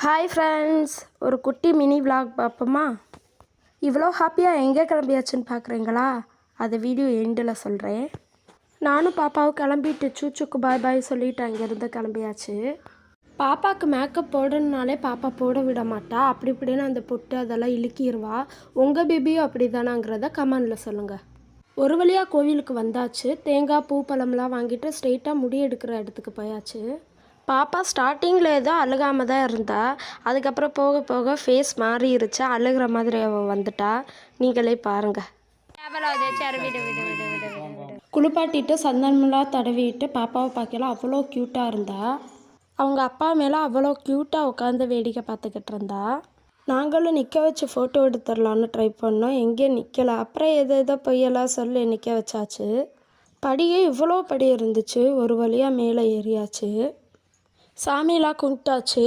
Hi friends, ஒரு குட்டி mini vlog பார்ப்போமா? இவ்வளோ ஹாப்பியாக எங்கே கிளம்பியாச்சுன்னு பார்க்குறீங்களா? அதை வீடியோ எண்டில் சொல்கிறேன். நானும் பாப்பாவும் கிளம்பிட்டு சூச்சுக்கு பாய் பாய் சொல்லிவிட்டு அங்கேருந்து கிளம்பியாச்சு. பாப்பாவுக்கு மேக்கப் போடணுனாலே பாப்பா போட விட மாட்டா. அப்படி இப்படின்னு அந்த பொட்டு அதெல்லாம் இழுக்கிடுவா. உங்கள் பேபியும் அப்படி தானாங்கிறத கமெண்டில் சொல்லுங்கள். ஒரு வழியாக கோவிலுக்கு வந்தாச்சு. தேங்காய் பூ பழம்லாம் வாங்கிட்டு ஸ்ட்ரெயிட்டாக முடி எடுக்கிற இடத்துக்கு போயாச்சு. பாப்பா ஸ்டார்டிங்கில் ஏதோ அழுகாமல் தான் இருந்தா. அதுக்கப்புறம் போக போக ஃபேஸ் மாறிடுச்சு. அழுகிற மாதிரி அவள் வந்துட்டா. நீங்களே பாருங்கள். குளிப்பாட்டிட்டு சந்தனமெல்லாம் தடவிட்டு பாப்பாவை பார்க்கல அவ்வளோ க்யூட்டாக இருந்தா. அவங்க அப்பா மேலே அவ்வளோ க்யூட்டாக உட்காந்து வேடிக்கை பார்த்துக்கிட்டு இருந்தா. நாங்களும் நிற்க வச்சு ஃபோட்டோ எடுத்துடலான்னு ட்ரை பண்ணோம். எங்கேயும் நிற்கலை. அப்புறம் எதோ பொய்யெல்லாம் சொல்லி நிற்க வச்சாச்சு. படியே இவ்வளோ படி இருந்துச்சு. ஒரு வழியாக மேலே ஏறியாச்சு. சாமியெல்லாம் கும்பிட்டாச்சு.